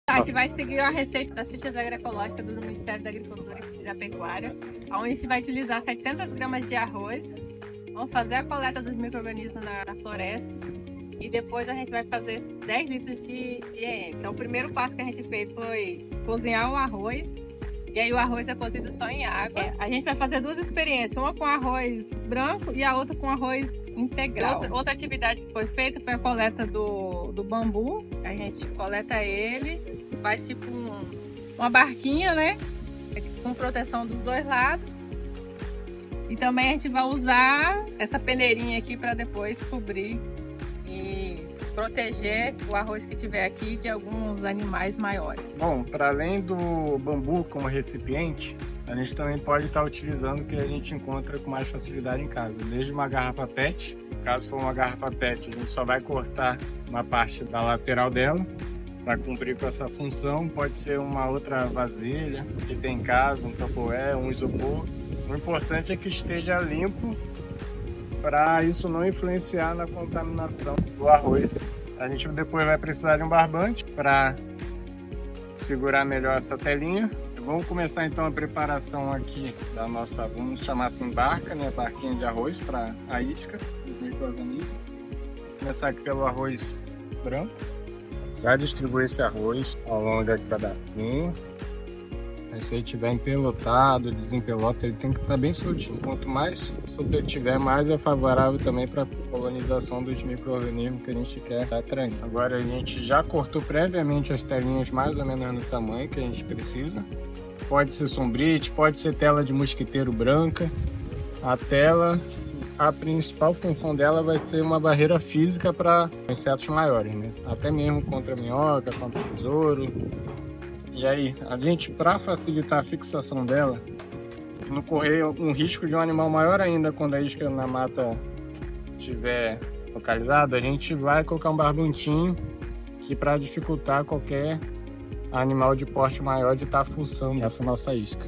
A gente vai seguir a receita das fichas agroecológicas do Ministério da Agricultura e da Pecuária, onde a gente vai utilizar 700 gramas de arroz, vamos fazer a coleta dos micro-organismos na floresta e depois a gente vai fazer 10 litros de EM. Então o primeiro passo que a gente fez foi cozinhar o arroz, e aí o arroz é cozido só em água. A gente vai fazer duas experiências, uma com arroz branco e a outra com arroz integral. Outra atividade que foi feita foi a coleta do bambu. A gente coleta ele, faz tipo uma barquinha, né? Com proteção dos dois lados. E também a gente vai usar essa peneirinha aqui para depois cobrir e proteger o arroz que tiver aqui de alguns animais maiores. Bom, para além do bambu como recipiente, a gente também pode estar utilizando o que a gente encontra com mais facilidade em casa. Desde uma garrafa PET, caso for uma garrafa PET, a gente só vai cortar uma parte da lateral dela para cumprir com essa função. Pode ser uma outra vasilha que tem em casa, um tupperware, um isopor. O importante é que esteja limpo para isso não influenciar na contaminação do arroz. A gente depois vai precisar de um barbante para segurar melhor essa telinha. Vamos começar então a preparação aqui da nossa, vamos chamar assim, barca, né? Barquinha de arroz para a isca dos micro-organismos. Começar aqui pelo arroz branco. Já distribuir esse arroz ao longo de cada pinho. Se ele estiver empelotado, desempelota, ele tem que estar bem soltinho. Quanto mais solto ele tiver, mais é favorável também para a colonização dos micro-organismos que a gente quer estar atraindo. Agora a gente já cortou previamente as telinhas mais ou menos no tamanho que a gente precisa. Pode ser sombrite, pode ser tela de mosquiteiro branca. A tela, a principal função dela vai ser uma barreira física para insetos maiores, né? Até mesmo contra minhoca, contra besouro. E aí, a gente, para facilitar a fixação dela, não correr um risco de um animal maior ainda quando a isca na mata estiver localizada, a gente vai colocar um barbantinho que para dificultar qualquer animal de porte maior de estar fuçando essa nossa isca.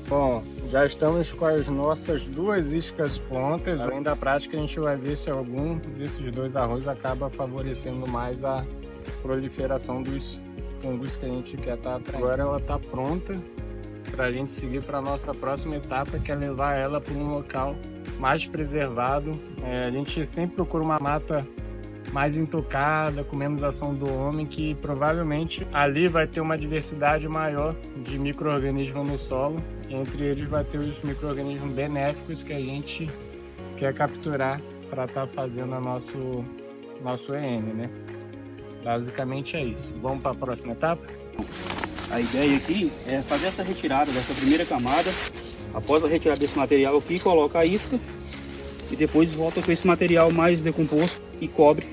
Bom, já estamos com as nossas duas iscas prontas. Além da prática, a gente vai ver se algum desses dois arroz acaba favorecendo mais a proliferação dos fungos que a gente quer estar atraindo. Agora ela está pronta para a gente seguir para a nossa próxima etapa, que é levar ela para um local mais preservado. A gente sempre procura uma mata mais intocada, com menos ação do homem, que provavelmente ali vai ter uma diversidade maior de micro-organismos no solo. Entre eles vai ter os micro-organismos benéficos que a gente quer capturar para estar fazendo nosso EM, né? Basicamente é isso. Vamos para a próxima etapa? A ideia aqui é fazer essa retirada dessa primeira camada. Após a retirada desse material aqui, coloca a isca e depois volta com esse material mais decomposto e cobre.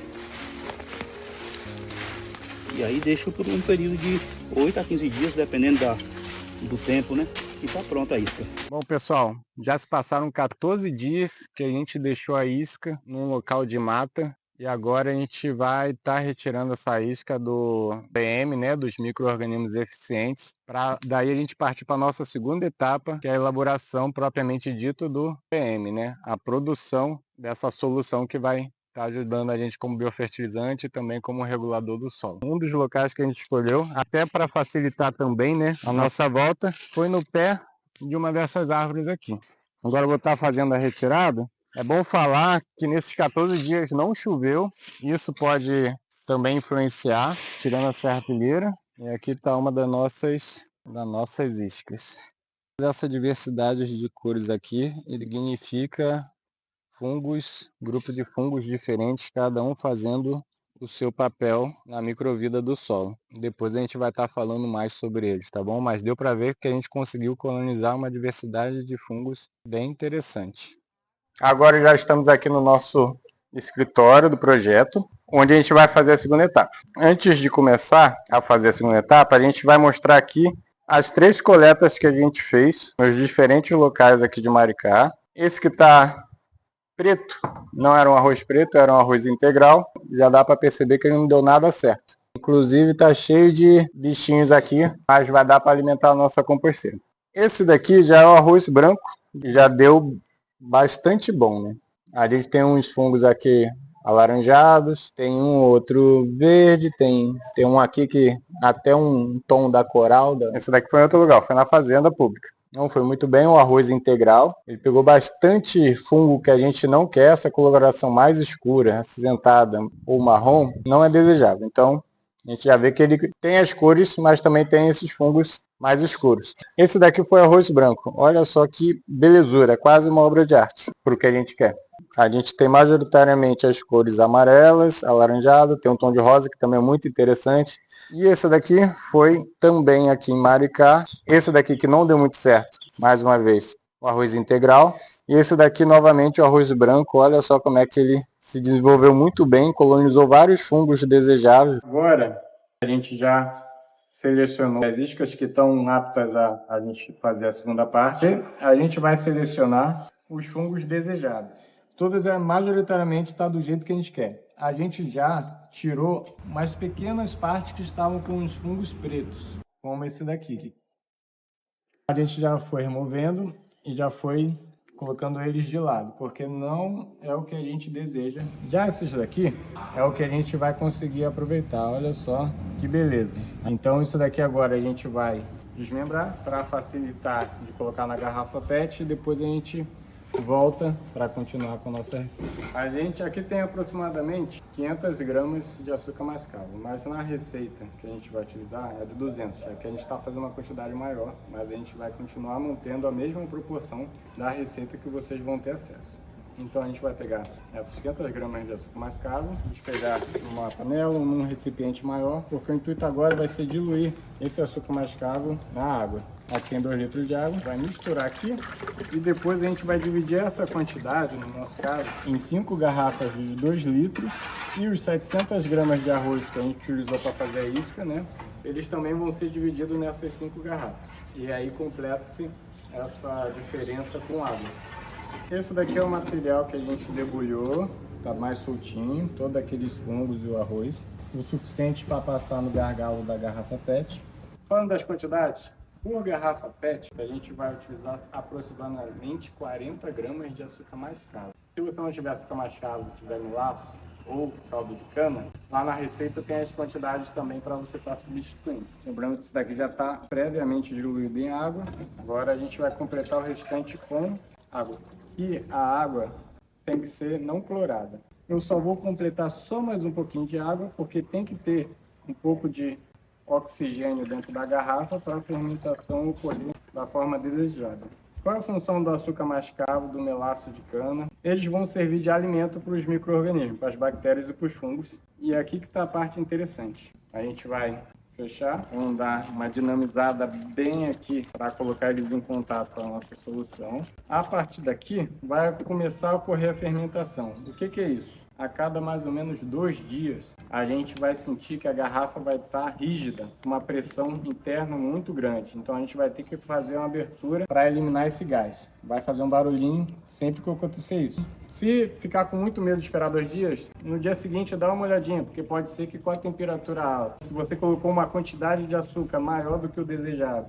E aí deixa por um período de 8 a 15 dias, dependendo do tempo, né? E tá pronta a isca. Bom, pessoal, já se passaram 14 dias que a gente deixou a isca num local de mata. E agora a gente vai estar retirando essa isca do EM, né, dos micro-organismos eficientes, para daí a gente partir para a nossa segunda etapa, que é a elaboração propriamente dito do EM, né, a produção dessa solução que vai estar ajudando a gente como biofertilizante e também como regulador do solo. Um dos locais que a gente escolheu, até para facilitar também, né, a nossa volta, foi no pé de uma dessas árvores aqui. Agora eu vou estar fazendo a retirada. É bom falar que nesses 14 dias não choveu, isso pode também influenciar, tirando a serrapilheira. E aqui está uma das nossas iscas. Essa diversidade de cores aqui significa fungos, grupo de fungos diferentes, cada um fazendo o seu papel na microvida do solo. Depois a gente vai estar falando mais sobre eles, tá bom? Mas deu para ver que a gente conseguiu colonizar uma diversidade de fungos bem interessante. Agora já estamos aqui no nosso escritório do projeto, onde a gente vai fazer a segunda etapa. Antes de começar a fazer a segunda etapa, a gente vai mostrar aqui as 3 coletas que a gente fez nos diferentes locais aqui de Maricá. Esse que está preto não era um arroz preto, era um arroz integral. Já dá para perceber que ele não deu nada certo. Inclusive está cheio de bichinhos aqui, mas vai dar para alimentar a nossa composteira. Esse daqui já é o arroz branco, já deu bastante bom, né? A gente tem uns fungos aqui alaranjados, tem um outro verde, tem um aqui que até um tom da coral. Esse daqui foi em outro lugar, foi na fazenda pública. Não foi muito bem, o arroz integral. Ele pegou bastante fungo que a gente não quer, essa coloração mais escura, acinzentada ou marrom, não é desejável. Então, a gente já vê que ele tem as cores, mas também tem esses fungos mais escuros. Esse daqui foi arroz branco. Olha só que belezura, quase uma obra de arte para o que a gente quer. A gente tem majoritariamente as cores amarelas, alaranjado, tem um tom de rosa que também é muito interessante. E esse daqui foi também aqui em Maricá. Esse daqui que não deu muito certo, mais uma vez, o arroz integral. E esse daqui novamente o arroz branco. Olha só como é que ele se desenvolveu muito bem, colonizou vários fungos desejáveis. Agora a gente já selecionou as iscas que estão aptas a gente fazer a segunda parte. A gente vai selecionar os fungos desejados. Todas majoritariamente está do jeito que a gente quer. A gente já tirou umas pequenas partes que estavam com os fungos pretos, como esse daqui. A gente já foi removendo e já foi colocando eles de lado, porque não é o que a gente deseja. Já esses daqui é o que a gente vai conseguir aproveitar. Olha só que beleza. Então isso daqui agora a gente vai desmembrar para facilitar de colocar na garrafa PET e depois a gente volta para continuar com a nossa receita. A gente aqui tem aproximadamente 500 gramas de açúcar mascavo, mas na receita que a gente vai utilizar é de 200, já que a gente está fazendo uma quantidade maior, mas a gente vai continuar mantendo a mesma proporção da receita que vocês vão ter acesso. Então a gente vai pegar essas 500 gramas de açúcar mascavo, despejar numa panela ou num recipiente maior, porque o intuito agora vai ser diluir esse açúcar mascavo na água. Aqui tem 2 litros de água, vai misturar aqui e depois a gente vai dividir essa quantidade, no nosso caso, em 5 garrafas de 2 litros e os 700 gramas de arroz que a gente utilizou para fazer a isca, né? Eles também vão ser divididos nessas 5 garrafas. E aí completa-se essa diferença com água. Esse daqui é o material que a gente debulhou, tá mais soltinho, todos aqueles fungos e o arroz, o suficiente para passar no gargalo da garrafa PET. Falando das quantidades, por garrafa PET, a gente vai utilizar aproximadamente 40 gramas de açúcar mascavo. Se você não tiver açúcar mascavo, tiver no laço ou caldo de cana, lá na receita tem as quantidades também para você estar substituindo. Lembrando que isso daqui já está previamente diluído em água. Agora a gente vai completar o restante com água. E a água tem que ser não clorada. Eu só vou completar só mais um pouquinho de água, porque tem que ter um pouco de oxigênio dentro da garrafa para a fermentação ocorrer da forma desejada. Qual é a função do açúcar mascavo, do melaço de cana? Eles vão servir de alimento para os micro-organismos, para as bactérias e para os fungos. E é aqui que está a parte interessante. A gente vai fechar, vamos dar uma dinamizada bem aqui para colocar eles em contato com a nossa solução. A partir daqui vai começar a ocorrer a fermentação. O que é isso? A cada mais ou menos 2 dias, a gente vai sentir que a garrafa vai estar rígida, com uma pressão interna muito grande. Então a gente vai ter que fazer uma abertura para eliminar esse gás. Vai fazer um barulhinho sempre que acontecer isso. Se ficar com muito medo de esperar 2 dias, no dia seguinte dá uma olhadinha, porque pode ser que com a temperatura alta, se você colocou uma quantidade de açúcar maior do que o desejado,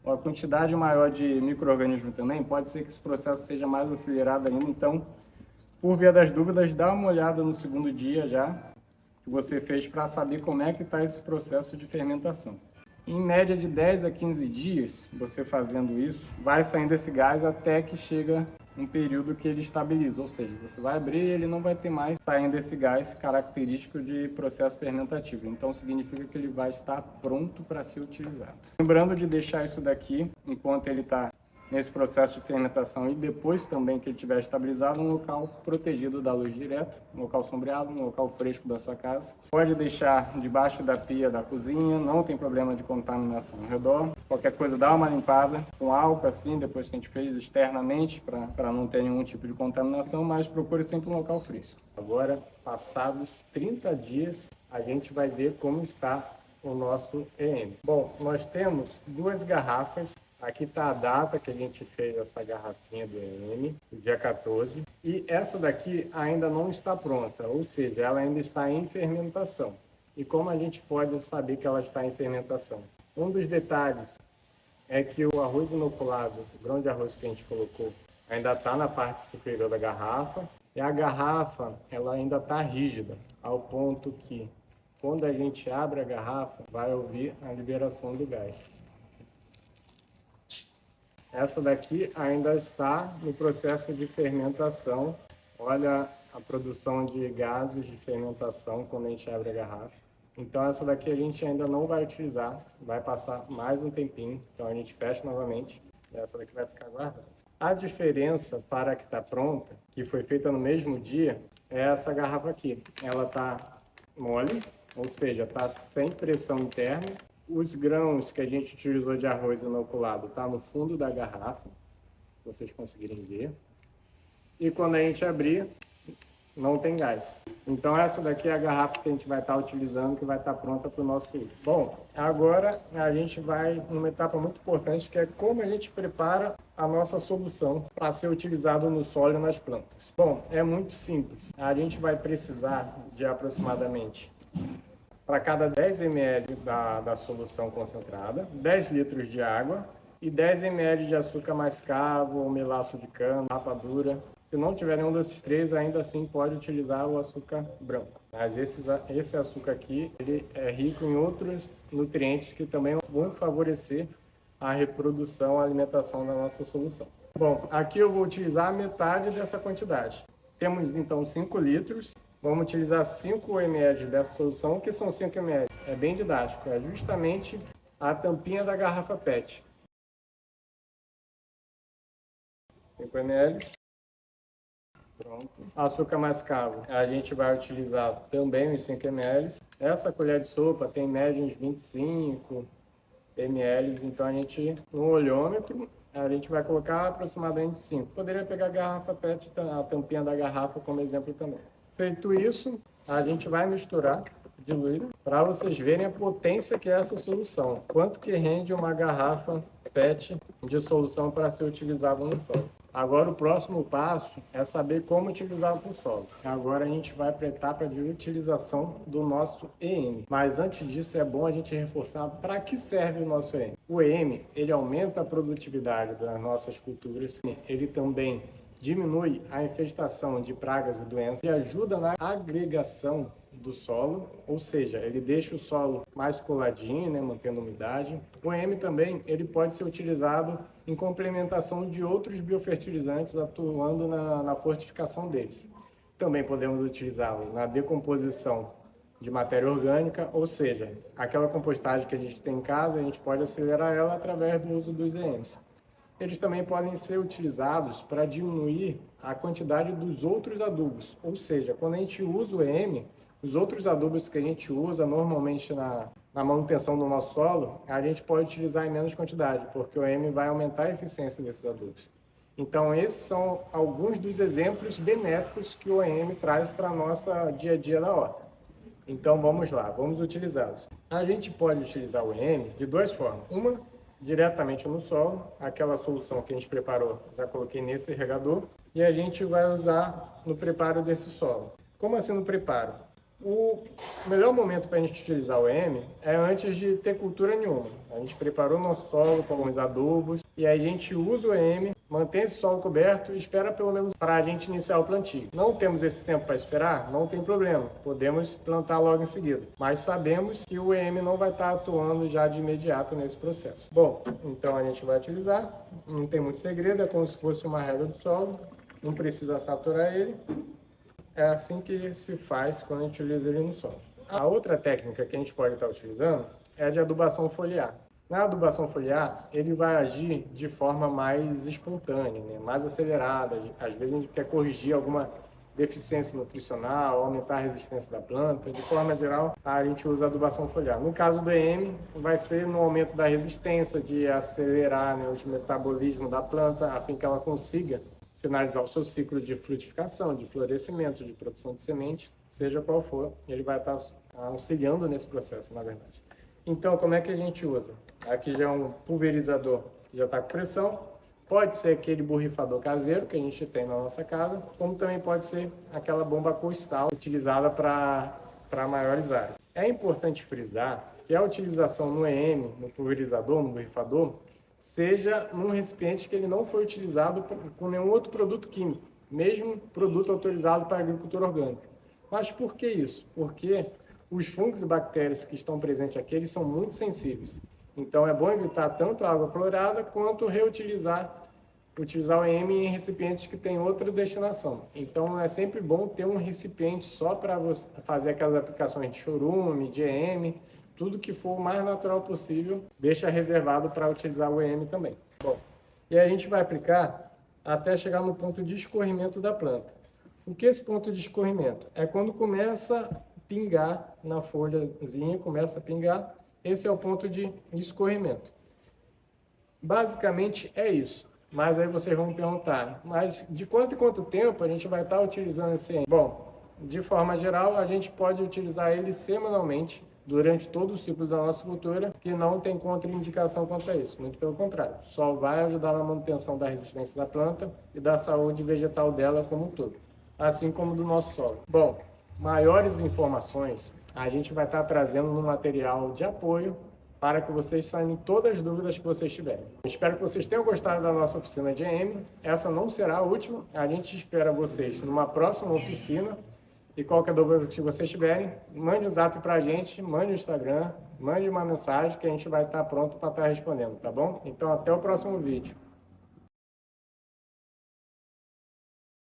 ou a quantidade maior de micro-organismo também, pode ser que esse processo seja mais acelerado ainda. Então, por via das dúvidas, dá uma olhada no segundo dia já que você fez para saber como é que está esse processo de fermentação. Em média de 10 a 15 dias, você fazendo isso, vai saindo esse gás até que chega um período que ele estabiliza, ou seja, você vai abrir e ele não vai ter mais saindo esse gás característico de processo fermentativo. Então significa que ele vai estar pronto para ser utilizado. Lembrando de deixar isso daqui, enquanto ele está nesse processo de fermentação e depois também que ele estiver estabilizado, um local protegido da luz direta, um local sombreado, um local fresco da sua casa. Pode deixar debaixo da pia da cozinha, não tem problema de contaminação ao redor. Qualquer coisa dá uma limpada com álcool assim, depois que a gente fez externamente, para não ter nenhum tipo de contaminação, mas procure sempre um local fresco. Agora, passados 30 dias, a gente vai ver como está o nosso EM. Bom, nós temos 2 garrafas. Aqui está a data que a gente fez essa garrafinha do EM, o dia 14. E essa daqui ainda não está pronta, ou seja, ela ainda está em fermentação. E como a gente pode saber que ela está em fermentação? Um dos detalhes é que o arroz inoculado, o grão de arroz que a gente colocou, ainda está na parte superior da garrafa. E a garrafa, ela ainda está rígida, ao ponto que, quando a gente abre a garrafa, vai ouvir a liberação do gás. Essa daqui ainda está no processo de fermentação. Olha a produção de gases de fermentação quando a gente abre a garrafa. Então essa daqui a gente ainda não vai utilizar, vai passar mais um tempinho. Então a gente fecha novamente e essa daqui vai ficar guardada. A diferença para a que está pronta, que foi feita no mesmo dia, é essa garrafa aqui. Ela está mole, ou seja, está sem pressão interna. Os grãos que a gente utilizou de arroz inoculado tá no fundo da garrafa, se vocês conseguirem ver. E quando a gente abrir, não tem gás. Então essa daqui é a garrafa que a gente vai estar utilizando, que vai estar pronta para o nosso uso. Bom, agora a gente vai numa etapa muito importante, que é como a gente prepara a nossa solução para ser utilizado no solo e nas plantas. Bom, é muito simples. A gente vai precisar de aproximadamente, para cada 10 ml da solução concentrada, 10 litros de água e 10 ml de açúcar mascavo ou melaço de cana, rapadura. Se não tiver nenhum desses três, ainda assim pode utilizar o açúcar branco. Mas esse açúcar aqui, ele é rico em outros nutrientes que também vão favorecer a reprodução, a alimentação da nossa solução. Bom, aqui eu vou utilizar a metade dessa quantidade. Temos então 5 litros. Vamos utilizar 5 ml dessa solução. O que são 5 ml? É bem didático, é justamente a tampinha da garrafa PET. 5 ml. Pronto. Açúcar mascavo, a gente vai utilizar também os 5 ml. Essa colher de sopa tem média uns 25 ml, então a gente, no olhômetro, a gente vai colocar aproximadamente 5. Poderia pegar a garrafa PET, a tampinha da garrafa como exemplo também. Feito isso, a gente vai misturar, diluir, para vocês verem a potência que é essa solução. Quanto que rende uma garrafa PET de solução para ser utilizada no solo. Agora o próximo passo é saber como utilizar para o solo. Agora a gente vai para a etapa de utilização do nosso EM. Mas antes disso é bom a gente reforçar para que serve o nosso EM. O EM, ele aumenta a produtividade das nossas culturas, ele também diminui a infestação de pragas e doenças e ajuda na agregação do solo, ou seja, ele deixa o solo mais coladinho, né, mantendo a umidade. O EM também ele pode ser utilizado em complementação de outros biofertilizantes, atuando na fortificação deles. Também podemos utilizá-lo na decomposição de matéria orgânica, ou seja, aquela compostagem que a gente tem em casa, a gente pode acelerar ela através do uso dos EMs. Eles também podem ser utilizados para diminuir a quantidade dos outros adubos, ou seja, quando a gente usa o EM, os outros adubos que a gente usa normalmente na manutenção do nosso solo, a gente pode utilizar em menos quantidade, porque o EM vai aumentar a eficiência desses adubos. Então, esses são alguns dos exemplos benéficos que o EM traz para o nosso dia a dia na horta. Então, vamos lá, vamos utilizá-los. A gente pode utilizar o EM de duas formas. Uma, diretamente no solo, aquela solução que a gente preparou, já coloquei nesse regador, e a gente vai usar no preparo desse solo. Como assim no preparo? O melhor momento para a gente utilizar o EM é antes de ter cultura nenhuma. A gente preparou nosso solo com alguns adubos e aí a gente usa o EM, mantém esse solo coberto e espera pelo menos para a gente iniciar o plantio. Não temos esse tempo para esperar? Não tem problema, podemos plantar logo em seguida. Mas sabemos que o EM não vai estar atuando já de imediato nesse processo. Bom, então a gente vai utilizar, não tem muito segredo, é como se fosse uma rega do solo, não precisa saturar ele. É assim que se faz quando a gente utiliza ele no solo. A outra técnica que a gente pode estar utilizando é a de adubação foliar. Na adubação foliar, ele vai agir de forma mais espontânea, né? Mais acelerada. Às vezes a gente quer corrigir alguma deficiência nutricional, aumentar a resistência da planta. De forma geral, a gente usa a adubação foliar. No caso do EM, vai ser no aumento da resistência, de acelerar, né, o metabolismo da planta, a fim que ela consiga finalizar o seu ciclo de frutificação, de florescimento, de produção de semente, seja qual for, ele vai estar auxiliando nesse processo, na verdade. Então, como é que a gente usa? Aqui já é um pulverizador que já está com pressão, pode ser aquele borrifador caseiro que a gente tem na nossa casa, como também pode ser aquela bomba costal utilizada para maiores áreas. É importante frisar que a utilização no EM, no pulverizador, no borrifador, seja num recipiente que ele não foi utilizado com nenhum outro produto químico. mesmo produto autorizado para agricultura orgânica. Mas por que isso? Porque os fungos e bactérias que estão presentes aqui, eles são muito sensíveis. Então é bom evitar tanto a água clorada quanto utilizar o EM em recipientes que têm outra destinação. Então é sempre bom ter um recipiente só para fazer aquelas aplicações de chorume, de EM, tudo que for o mais natural possível, deixa reservado para utilizar o EM também. Bom, e aí a gente vai aplicar até chegar no ponto de escorrimento da planta. O que é esse ponto de escorrimento? É quando começa a pingar na folhazinha, começa a pingar, esse é o ponto de escorrimento. Basicamente é isso. Mas aí vocês vão me perguntar, mas de quanto em quanto tempo a gente vai estar utilizando esse EM? Bom, de forma geral, a gente pode utilizar ele semanalmente durante todo o ciclo da nossa cultura, que não tem contraindicação quanto a isso. Muito pelo contrário, só vai ajudar na manutenção da resistência da planta e da saúde vegetal dela como um todo, assim como do nosso solo. Bom, maiores informações a gente vai estar trazendo no material de apoio para que vocês sanem todas as dúvidas que vocês tiverem. Espero que vocês tenham gostado da nossa oficina de EM. Essa não será a última. A gente espera vocês numa próxima oficina. E qualquer dúvida que vocês tiverem, mande um zap para a gente, mande um Instagram, mande uma mensagem que a gente vai estar pronto para estar respondendo, tá bom? Então até o próximo vídeo.